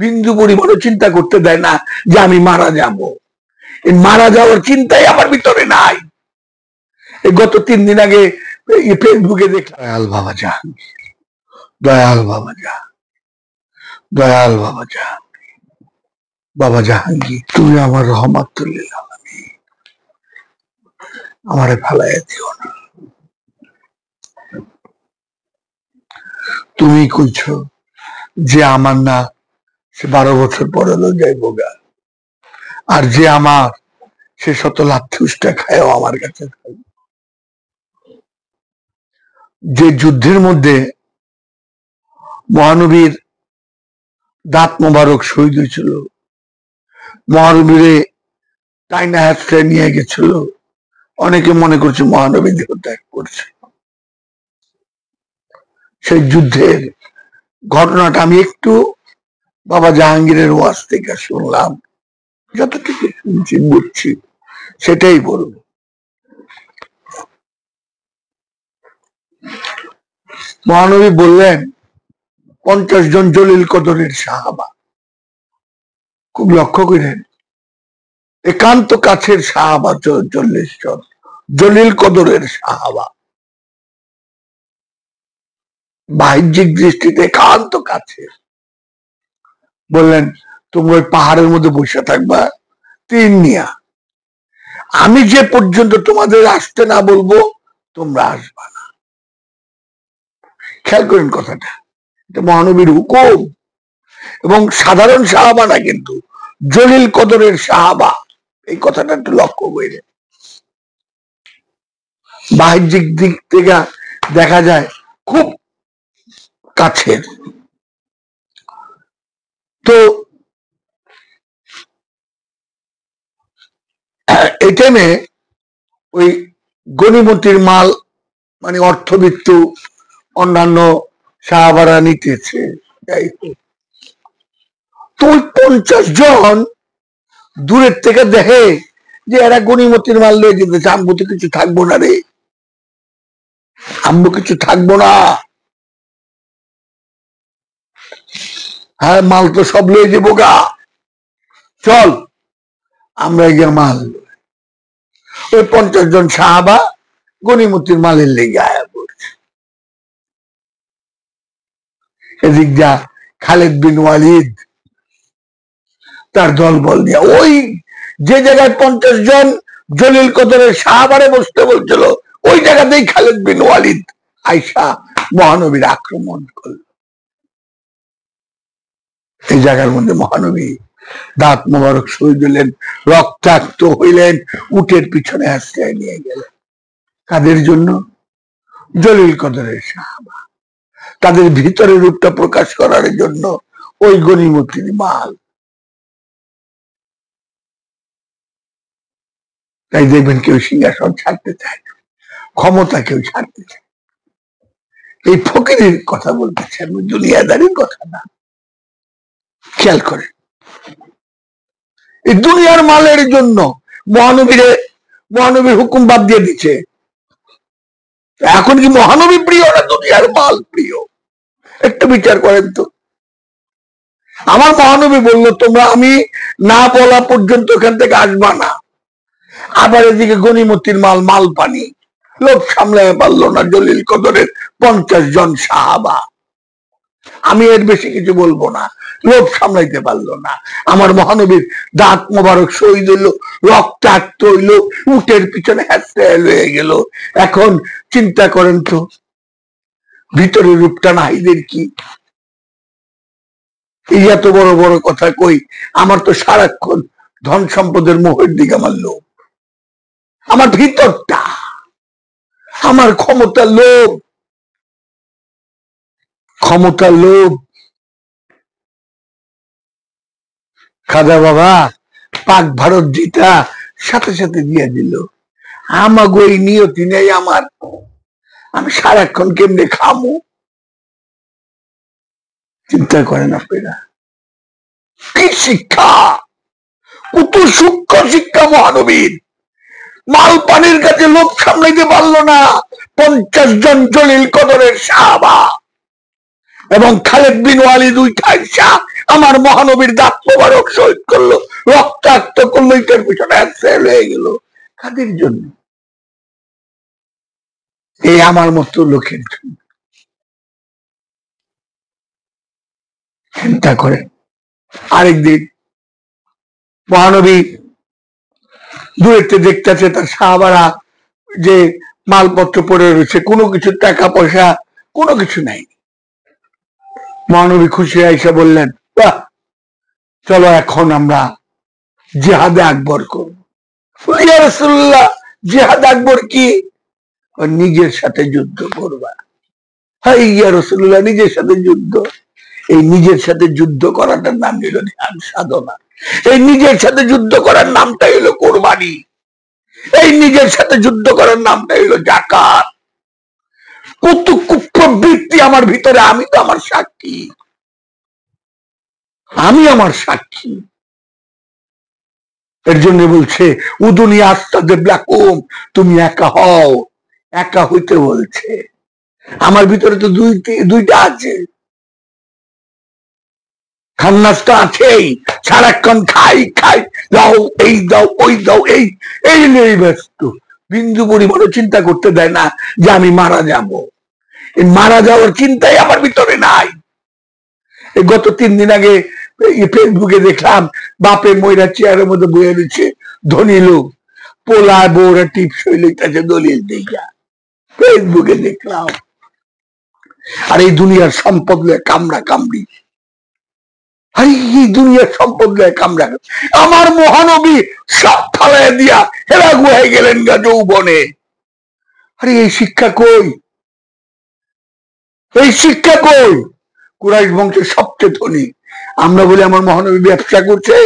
বিন্দু পরিমাণও চিন্তা করতে দেয় না যে আমি মারা যাব। এই মারা যাওয়ার চিন্তাই আমার ভিতরে নাই। এই গত 3 দিন আগে ফেসবুকে দেখলাম দয়াল বাবা জাহাঙ্গীর, দয়াল বাবা জাহাঙ্গীর, দয়াল বাবা জাহাঙ্গীর, বাবা জাহাঙ্গীর তুমি আমার রহমাতুল্লিল আলামিন, আমারে ফালাইয়া দিও না। তুমি কইছ যে আমার না সে 12 বছর পরে যাইব গা, আর যে আমার সে শত লাথি উষ্টা খায়ও আমার কাছে থাকবে। যে যুদ্ধের মধ্যে মহানবীর দাঁত মোবারক শহীদ হয়েছিল, মহানবীরে টাইনা হাতে নিয়ে গেছিল, অনেকে মনে করছে মহানবী দেহ ত্যাগ করছে। সেই যুদ্ধের ঘটনাটা আমি একটু বাবা জাহাঙ্গীরের ওয়াজ থেকে শুনলাম, যতটুকু শুনছি বুঝছি সেটাই বলবো। মহানবী বললেন 50 জন জলিল কদরের সাহাবা, খুব লক্ষ্য করেন, একান্ত কাছের সাহাবা 40 জন জলিল কদরের সাহাবা, বাহ্যিক দৃষ্টিতে একান্ত কাছে। বললেন তোমরা ওই পাহাড়ের মধ্যে বসে থাকবা 3 নিয়া, আমি যে পর্যন্ত তোমাদের আসতে না বলবো তোমরা আসবা না। খেয়াল করেন কথাটা, এটা মহানবীর হুকুম, এবং সাধারণ সাহাবা না, কিন্তু জলিল কদরের সাহাবা। এই কথাটা একটু লক্ষ্য করে, বাহ্যিক দিক থেকে দেখা যায় খুব কাছের। তো এই টাইমে ওই গনিমতির মাল মানে অর্থবিত্ত অন্যান্য সাহাবারা নিতেছে। তো ওই 50 জন দূরের থেকে দেখে যে এরা গনিমতির মাল লয়ে যেতেছে, আমগো তো কিছু থাকবো না রে, আমগো কিছু থাকবো না, হ্যাঁ মাল তো সব লয়ে যাবো গা, চল আমরা গিয়ে মাল। ওই 50 জন সাহাবা গনিমতির মালের লেগে আয়া পড়ছে। এদিক যা খালেদ বিন ওয়ালিদ তার দল বল নিয়ে ওই যে জায়গায় 50 জন জলিল কদরের সাহাবারে বসতে বলছিল, ওই জায়গাতেই খালেদ বিন ওয়ালিদ আইসা মহানবীর আক্রমণ করল। এই জায়গার মধ্যে মহানবী দাঁত মোবারক শহীদ হলেন, রক্তাক্ত হইলেন, উটের পিছনে আশ্রয় নিয়ে গেলেন। কাদের জন্য? জলিল কদরের সাহাবা, তাদের ভিতরের রূপটা প্রকাশ করার জন্য ওই গনিমতির মাল। তাই দেখবেন কেউ সিংহাসন ছাড়তে চায় না, ক্ষমতা কেউ ছাড়তে চায়। এই ফকিরের কথা বলতেছে, আমি দুনিয়াদারির কথা না। খেয়াল করে, এই দুনিয়ার মালের জন্য মহানবীর হুকুম বাদ দিয়ে দিচ্ছে। এখন কি মহানবী প্রিয় না দুনিয়ার মাল প্রিয়? একটু বিচার করেন তো। আমার মহানবী বললো তোমরা আমি না বলা পর্যন্ত এখান থেকে আসবা না। আবার এদিকে গনিমতির মাল পানি, লোক সামলাতে পারলো না জলিল কদরের 50 জন সাহাবা। আমি এর বেশি কিছু বলবো না, লোক সামলাইতে পারলো না। আমার মহানবীর দাঁত মোবারক শহীদ হইলো, রক্তাক্ত হইলো, উটের পিছনে হাতে হয়ে গেল। এখন চিন্তা করেন তো ভিতরের রূপটা নাহিদের কি। এই এত বড় বড় কথা কই, আমার তো সারাক্ষণ ধন সম্পদের মোহের দিকে আমার লোভ, আমার ভিতরটা, আমার ক্ষমতার লোভ, ক্ষমতার লোভ। খাজা বাবা পাক ভারত জিতা সাথে সাথে দিয়ে দিল, আমাগো এই নিয়তি নেই আমার, আমি সারাক্ষণ কেমনে খামো। চিন্তা করেন আপনারা, কি শিক্ষা, কত সূক্ষ্ম শিক্ষা মহানবীর। মাল পানির কাছে লোক সামলাইতে পারলো না 50 জন জলিল কদরের সাহাবা, এবং খালেদ বিন ওয়ালিদ উঠাইসা আমার মহানবীর দাঁত মোবারক শহীদ করলো, রক্তাক্ত করলো, এটার পিছনে ফেল হয়ে গেল কাদের জন্য? এই আমার মতো লোকের জন্য। চিন্তা করেন, আরেকদিন মহানবী দূরেতে দেখতেছে তার সাহাবারা যে মালপত্র পড়ে রয়েছে, কোনো কিছু টাকা পয়সা কোনো কিছু নাই। মহানবী খুশি আইসা বললেন, বাহ, চলো এখন আমরা জিহাদে আকবর করব। ইয়া রাসূলুল্লাহ, জিহাদ আকবর কি? নিজের সাথে যুদ্ধ করবা। হ্যাঁ ইয়া রাসূলুল্লাহ, নিজের সাথে যুদ্ধ? এই নিজের সাথে যুদ্ধ করাটার নাম হইল ধ্যান সাধনা। এই নিজের সাথে যুদ্ধ করার নামটাই হলো কোরবানি। এই নিজের সাথে যুদ্ধ করার নামটাই হলো যাকাত। কত কুপ্রবৃত্তি আমার ভিতরে, আমি তো আমার সাক্ষী, আমি আমার সাক্ষী। এর জন্য বলছে উদুনি আস্তাদেব লাকুম, তুমি একা হও। একা হইতে বলছে, আমার ভিতরে তো দুইটা আছে। খান্নাসটা আছেই, সারাক্ষণ খাই খাই, দাও এই দাও ওই দাও, এই এই নিয়ে ব্যস্ত। বিন্দু পরিমাণও চিন্তা করতে দেয় না যে আমি মারা যাব। এই মারা যাওয়ার চিন্তাই আমার ভিতরে নাই। গত 3 দিন আগে ফেসবুকে দেখলাম বাপে ময়রা চেয়ারের মধ্যে বয়ে রয়েছে, ধনী লোক, পোলা বউরা টিপস হইলেছে দলিল দেখা ফেসবুকে দেখলাম। আর এই দুনিয়ার সম্পদ লয়ে কামড়া কামড়ি, আরে এই দুনিয়ার সম্পদ লয়ে কামড়া। আমার মহানবী সব ফালাই দিয়া হেরা গুহাই গেলেন গা যৌবনে। আরে এই শিক্ষা কই? এই শিক্ষা কই? কুরাইশ বংশের সবচেয়ে ধনী, আমরা বলি আমার মহানবী ব্যবসা করছে।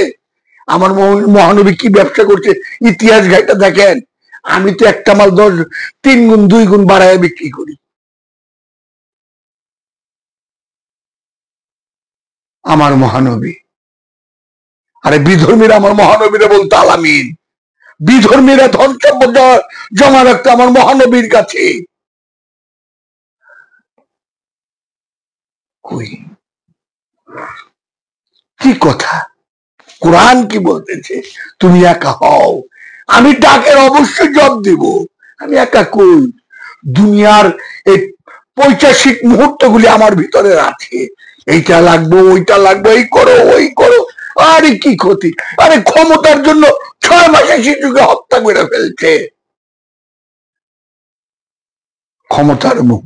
আমার মহানবী কি ব্যবসা করছে? ইতিহাস ঘাইটা দেখেন। আমি তো একটা মাল 3 গুণ 2 গুণ বাড়ায় বিক্রি করি। আমার মহানবী, আরে বিধর্মীরা আমার মহানবীরা বলতো আলামিন। বিধর্মীরা ধন সম্পদ জমা রাখতো আমার মহানবীর কাছে। কই কি কথা? কোরআন কি বলতেছে? তুমি একা হও। আমি ডাকের অবশ্যই জবাব দিব। আমি একা কই? দুনিয়ার এই পৈশাচিক মুহূর্তগুলি আমার ভিতরে আছে। এইটা লাগবো, ওইটা লাগবো, এই করো ওই করো। আরে কি ক্ষতি? আরে ক্ষমতার জন্য 6 মাসে শিশুকে হত্যা করে ফেলছে। ক্ষমতার মোহ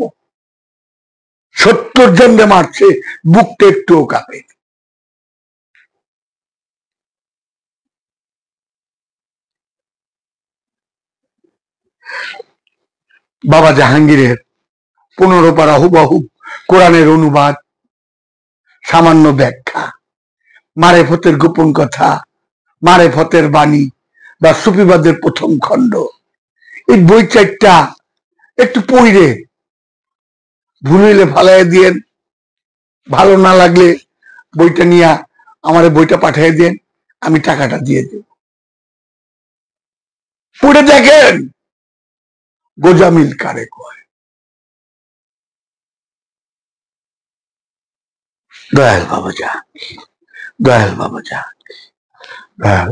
70 জনকে মারছে, বুকটা একটুও কাঁপে। বাবা জাহাঙ্গীরের 15 পারা হুবহু কোরআনের অনুবাদ, সামান্য ব্যাখ্যা, মারেফতের গোপন কথা, মারেফতের বাণী বা সুফিবাদের প্রথম খণ্ড, এই বই 4টা একটু পড়ে ভুল হইলে ফালাই দিয়েন, ভালো না লাগলে বইটা নিয়ে আমার বইটা পাঠিয়ে দেন, আমি টাকাটা দিয়ে দেব। পড়ে দেখেন গোজামিল কারে কয়। দয়াল বাবা যা, দয়াল বাবা যা, দয়াল।